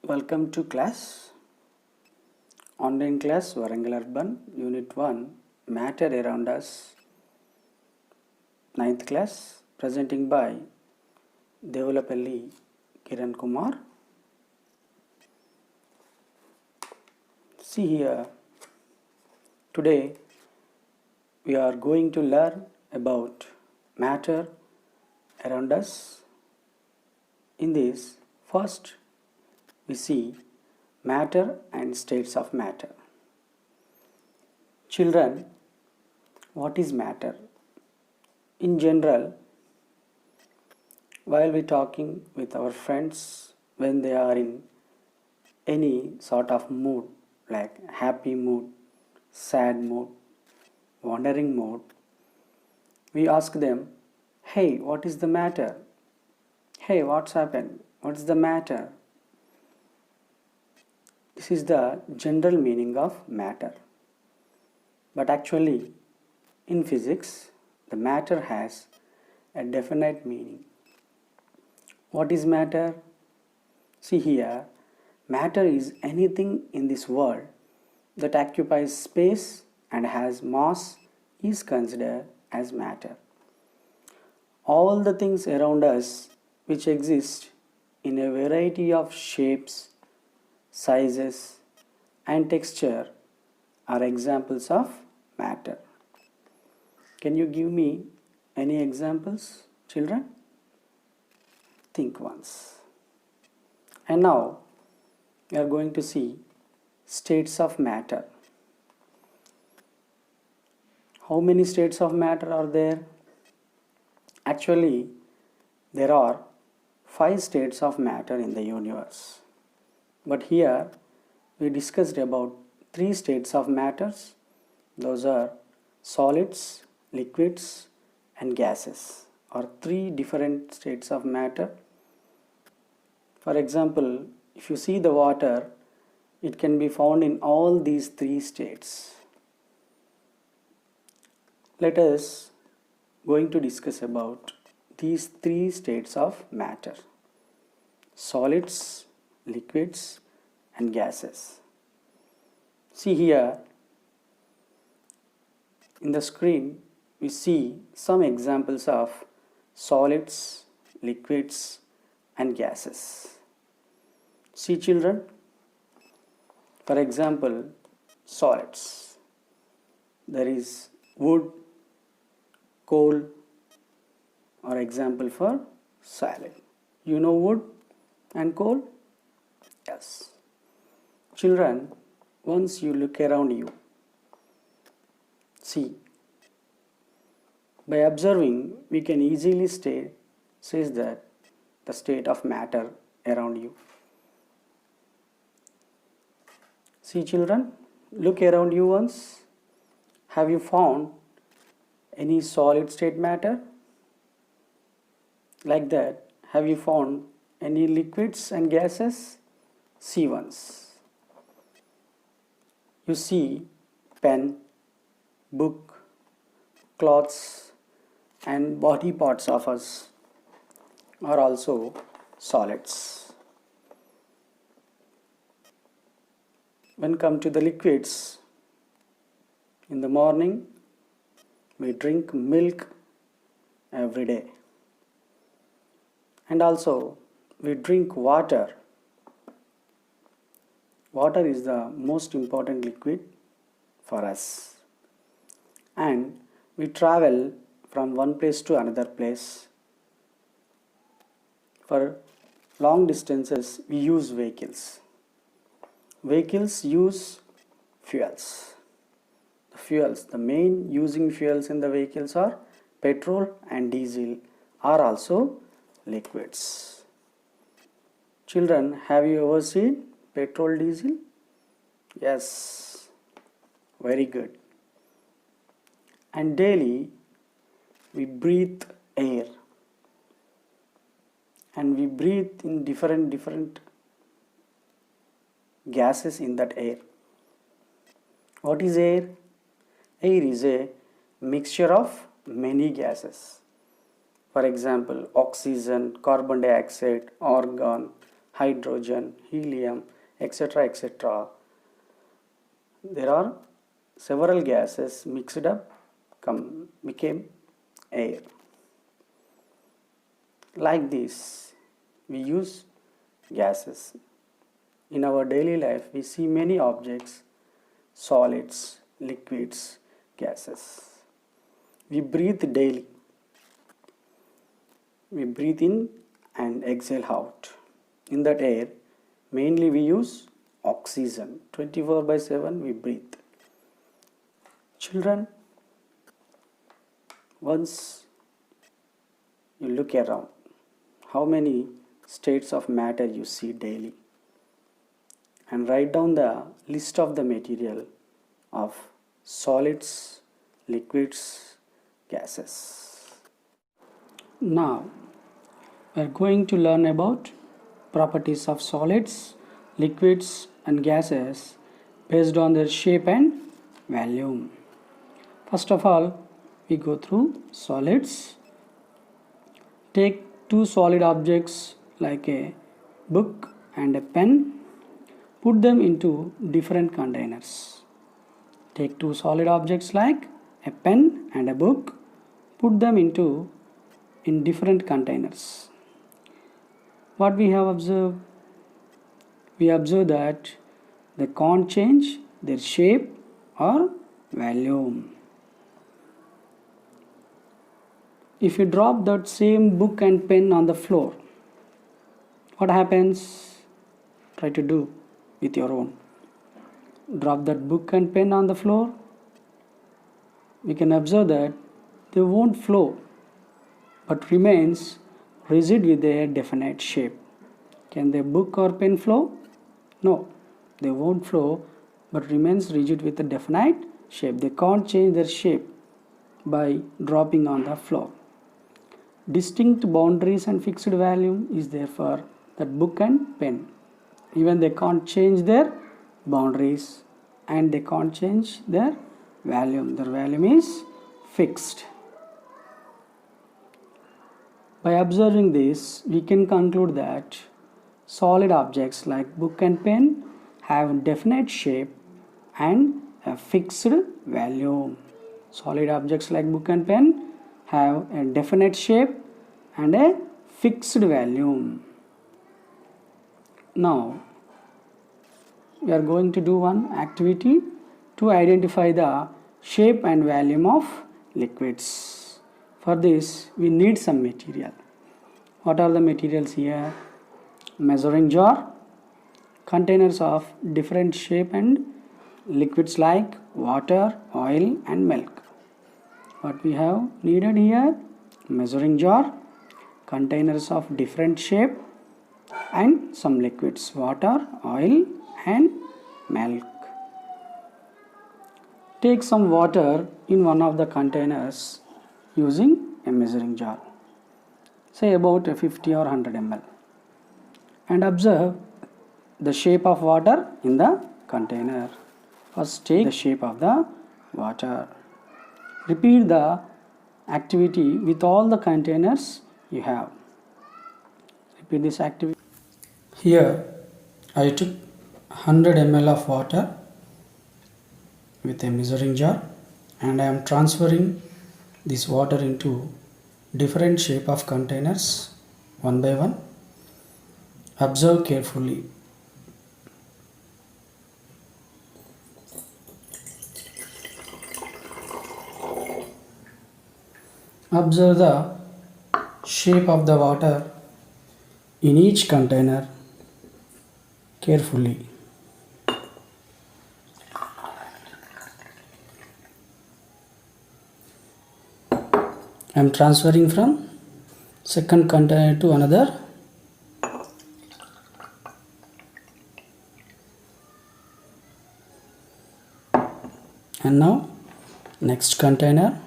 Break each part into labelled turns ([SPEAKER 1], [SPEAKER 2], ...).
[SPEAKER 1] Welcome to class. Online class Warangal Urban Unit 1 Matter Around Us, ninth class, presenting by Devolapalli Kiran Kumar. See here, today we are going to learn about matter around us. In this, first we see matter and states of matter. Children, what is matter? In general, while we talking with our friends when they are in any sort of mood, like happy mood, sad mood, wandering mood, we ask them, hey, what is the matter? Hey, what's happened? What's the matter? This is the general meaning of matter. But actually, in physics, the matter has a definite meaning. What is matter? See here, matter is anything in this world that occupies space and has mass is considered as matter. All the things around us which exist in a variety of shapes, sizes and texture are examples of matter. Can you give me any examples, children? Think once. And now we are going to see states of matter. How many states of matter are there? Actually, there are 5 states of matter in the universe. But here we discussed about 3 states of matters. Those are solids, liquids and gases, or 3 different states of matter. For example, if you see the water, it can be found in all these 3 states. Let us going to discuss about these 3 states of matter: solids, liquids and gases. See here in the screen we see some examples of solids, liquids and gases. See children, for example, solids. There is wood, coal, or example for salad. You know wood and coal? Yes. Children, once you look around you, see, by observing we can easily says that the state of matter around you. See children, look around you once. Have you found any solid state matter? Like that, have you found any liquids and gases? See once. You see pen, book, clothes and body parts of us are also solids. When come to the liquids, in the morning we drink milk every day. And also we drink water. Water is the most important liquid for us. And we travel from one place to another place. For long distances we use vehicles. Vehicles use fuels. The main using fuels in the vehicles are petrol and diesel, are also liquids. Children, have you ever seen petrol, diesel? Yes, very good. And daily we breathe air, and we breathe in different gases in that air. What is air? Air is a mixture of many gases. For example, oxygen, carbon dioxide, argon, hydrogen, helium, etc. etc. There are several gases mixed up became air. Like this, we use gases. In our daily life, we see many objects, solids, liquids, gases. We breathe daily. We breathe in and exhale out. In that air, mainly we use oxygen. 24/7 we breathe. Children, once you look around, how many states of matter you see daily, and write down the list of the material of solids, liquids, gases. Now we are going to learn about properties of solids, liquids and gases based on their shape and volume. First of all, we go through solids. Take two solid objects like a book and a pen. Put them into different containers. Take two solid objects like a pen and a book. Put them in different containers. What we have observed? We observe that they can't change their shape or volume. If you drop that same book and pen on the floor, what happens? Try to do with your own. Drop that book and pen on the floor. We can observe that they won't flow but remains rigid with a definite shape. Can the book or pen flow? No, they won't flow but remains rigid with a definite shape. They can't change their shape by dropping on the floor. Distinct boundaries and fixed volume is there for that book and pen. Even they can't change their boundaries and they can't change their volume. Their volume is fixed. By observing this, we can conclude that solid objects like book and pen have definite shape and a fixed volume. Solid objects like book and pen have a definite shape and a fixed volume. Now, we are going to do one activity to identify the shape and volume of liquids. For this, we need some material. What are the materials here? Measuring jar, containers of different shape and liquids like water, oil and milk. What we have needed here? Measuring jar, containers of different shape and some liquids, water, oil and milk. Take some water in one of the containers using a measuring jar, say about 50 or 100 ml, and observe the shape of water in the container. First take the shape of the water. Repeat the activity with all the containers you have. Repeat this activity. Here I took 100 ml of water with a measuring jar and I am transferring this water into different shape of containers one by one. Observe carefully. Observe the shape of the water in each container carefully. I am transferring from second container to another. And now next container.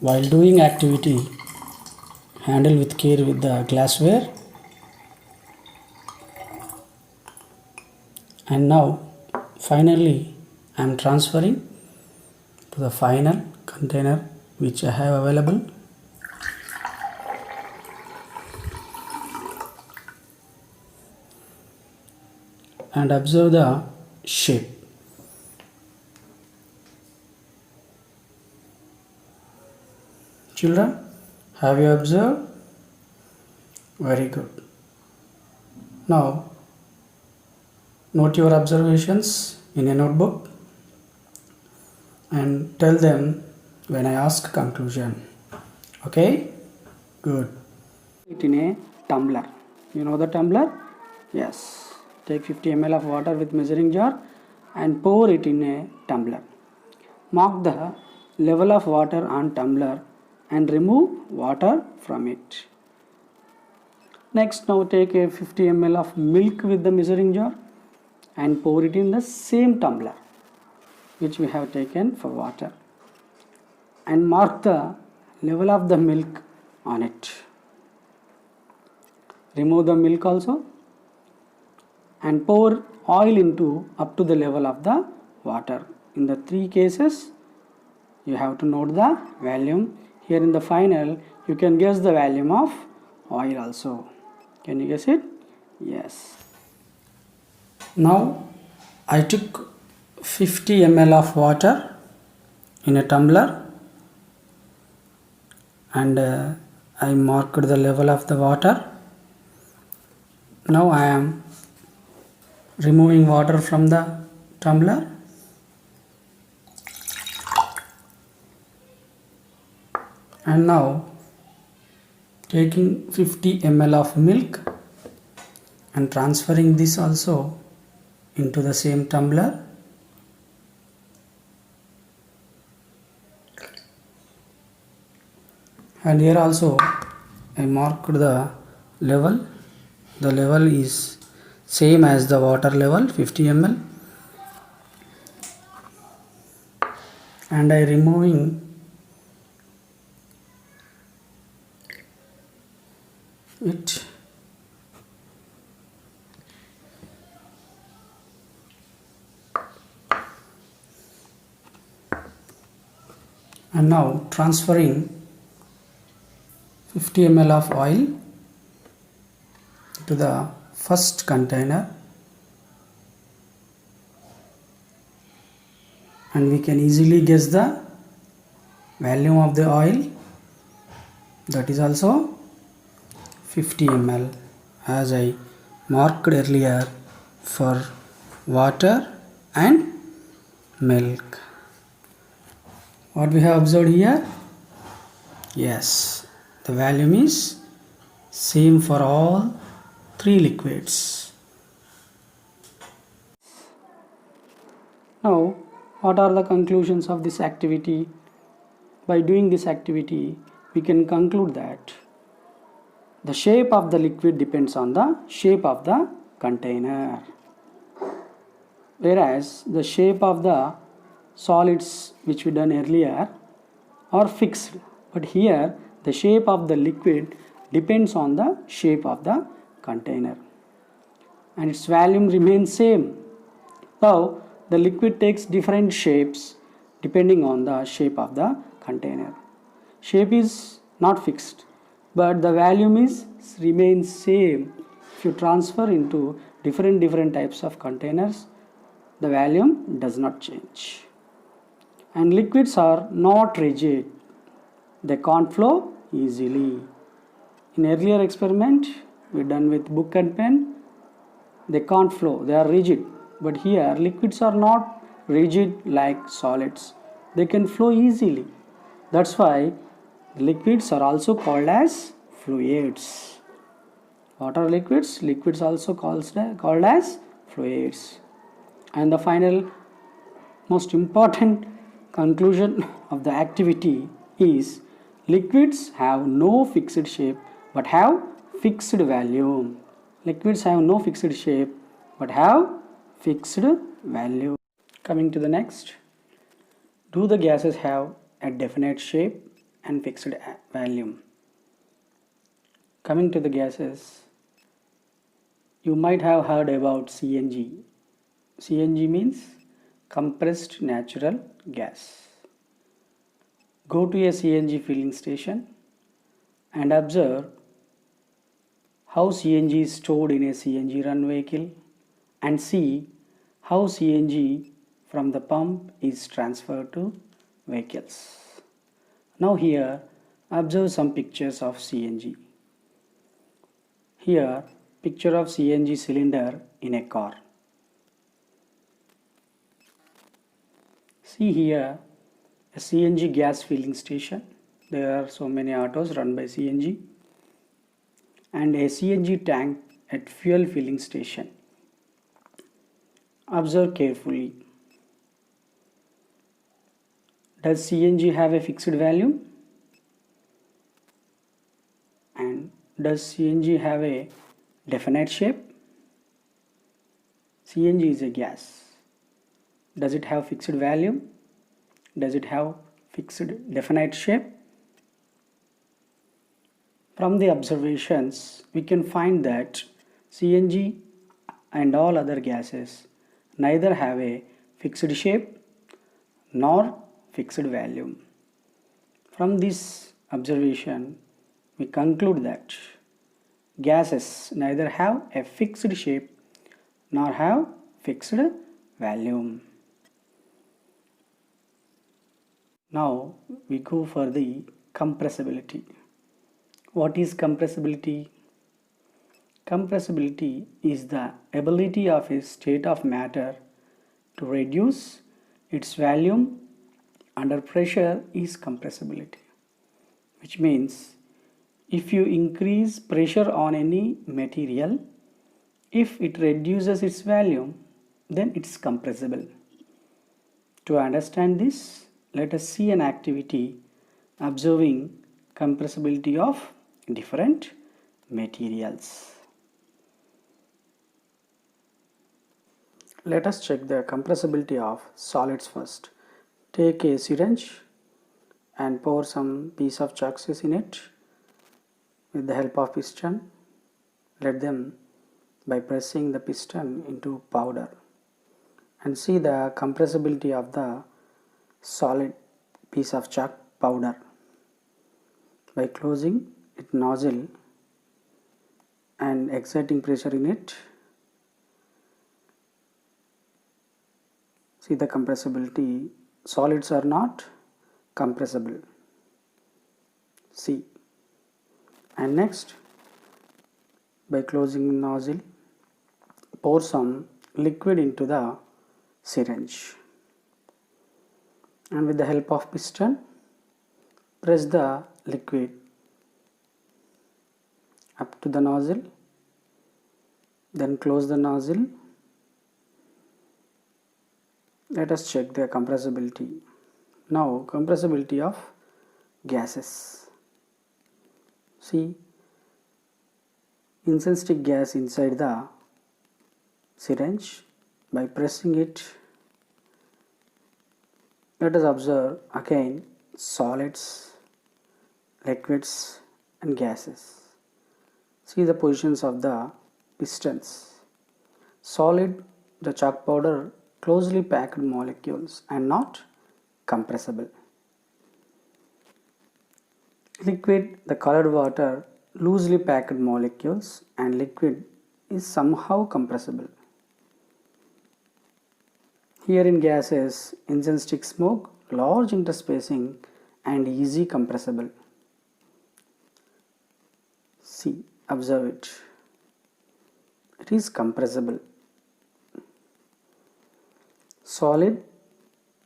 [SPEAKER 1] While doing activity, handle with care with the glassware. And now finally I am transferring to the final container which I have available. and observe the shape. Children, have you observed? Very good. Now, note your observations in a notebook and tell them when I ask conclusion. Okay? Good. It in a tumbler. You know the tumbler? Yes. Take 50 ml of water with measuring jar and pour it in a tumbler. Mark the level of water on tumbler and remove water from it. Next, now take a 50 ml of milk with the measuring jar and pour it in the same tumbler which we have taken for water, and mark the level of the milk on it. Remove the milk also and pour oil into up to the level of the water. In the three cases, you have to note the volume. Here in the final, you can guess the volume of oil also. Can you guess it? Yes. Now, I took 50 ml of water in a tumbler and I marked the level of the water. Now I am removing water from the tumbler and now taking 50 ml of milk and transferring this also into the same tumbler. And here also I marked the level. The level is same as the water level, 50 ml, and I removing it. And now transferring 50 ml of oil to the first container, and we can easily guess the volume of the oil, that is also 50 ml as I marked earlier for water and milk. What we have observed here? Yes, the volume is same for all three liquids. Now, what are the conclusions of this activity? By doing this activity, we can conclude that the shape of the liquid depends on the shape of the container, whereas the shape of the solids which we done earlier are fixed, but here the shape of the liquid depends on the shape of the container and its volume remains same. Now the liquid takes different shapes depending on the shape of the container. Shape is not fixed, but the volume is remains same. If you transfer into different types of containers, the volume does not change. And liquids are not rigid, they can't flow easily. In earlier experiment we done with book and pen, they can't flow, they are rigid, but here liquids are not rigid like solids, they can flow easily. That's why liquids are also called as fluids. What are liquids? Liquids also called as fluids. And the final most important conclusion of the activity is liquids have no fixed shape but have fixed volume. Liquids have no fixed shape but have fixed value. Coming to the next, do the gases have a definite shape and fixed volume? Coming to the gases, you might have heard about CNG. CNG means compressed natural gas. Go to a CNG filling station and observe how CNG is stored in a CNG run vehicle and see how CNG from the pump is transferred to vehicles. Now here observe some pictures of CNG. Here picture of CNG cylinder in a car. See here a CNG gas filling station. There are so many autos run by CNG, and a CNG tank at fuel filling station. Observe carefully. Does CNG have a fixed value? And does CNG have a definite shape? CNG is a gas. Does it have fixed value? Does it have fixed definite shape? From the observations, we can find that CNG and all other gases neither have a fixed shape nor fixed value. From this observation, we conclude that gases neither have a fixed shape nor have fixed value. Now we go for the compressibility. What is compressibility? Compressibility is the ability of a state of matter to reduce its volume under pressure is compressibility, which means if you increase pressure on any material, if it reduces its volume, then it is compressible. To understand this, let us see an activity observing compressibility of different materials. Let us check the compressibility of solids first. Take a syringe and pour some piece of chalks in it with the help of piston. Let them by pressing the piston into powder and see the compressibility of the solid piece of chalk powder. By closing its nozzle and exerting pressure in it, see the compressibility. Solids are not compressible. See. And next, by closing the nozzle, pour some liquid into the syringe. And with the help of piston, press the liquid up to the nozzle. Then close the nozzle. Let us check the compressibility. Now, compressibility of gases. See, incense stick gas inside the syringe. By pressing it, let us observe again solids, liquids and gases. See the positions of the pistons. Solid, the chalk powder, closely packed molecules and not compressible. Liquid, the colored water, loosely packed molecules, and liquid is somehow compressible. Here in gases, incense stick smoke, large interspacing and easy compressible. See, observe it. It is compressible. Solid,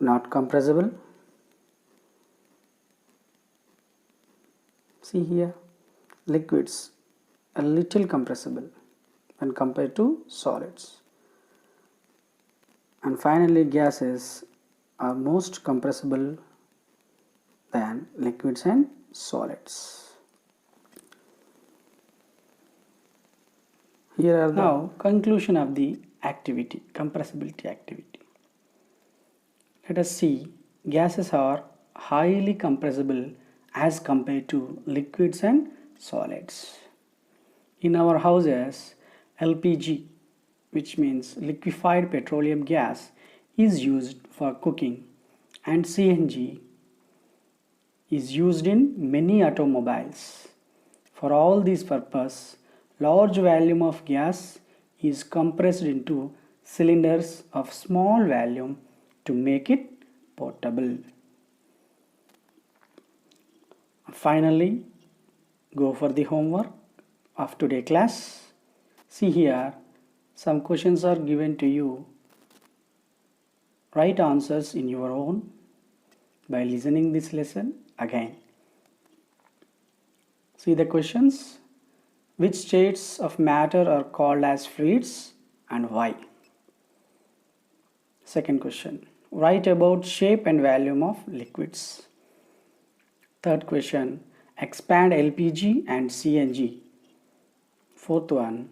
[SPEAKER 1] not compressible. See here, liquids a little compressible when compared to solids. And finally, gases are most compressible than liquids and solids. Here are now conclusion of the activity, compressibility activity. Let us see, gases are highly compressible as compared to liquids and solids. In our houses, LPG, which means liquefied petroleum gas, is used for cooking, and CNG is used in many automobiles. For all these purposes, large volume of gas is compressed into cylinders of small volume to make it portable. Finally, go for the homework of today's class. See here, some questions are given to you. Write answers in your own by listening this lesson again. See the questions. Which states of matter are called as fluids and why? Second question. Write about shape and volume of liquids. Third question. Expand LPG and CNG. Fourth one.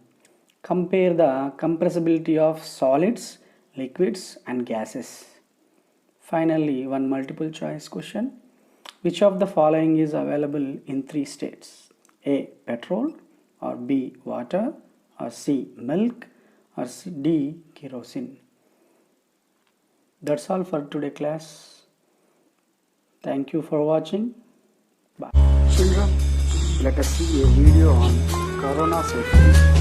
[SPEAKER 1] Compare the compressibility of solids, liquids and gases. Finally, one multiple choice question. Which of the following is available in 3 states? A. Petrol, or B. Water, or C. Milk, or D. Kerosene. That's all for today class. Thank you for watching. Bye. Children, let us see a video on corona safety.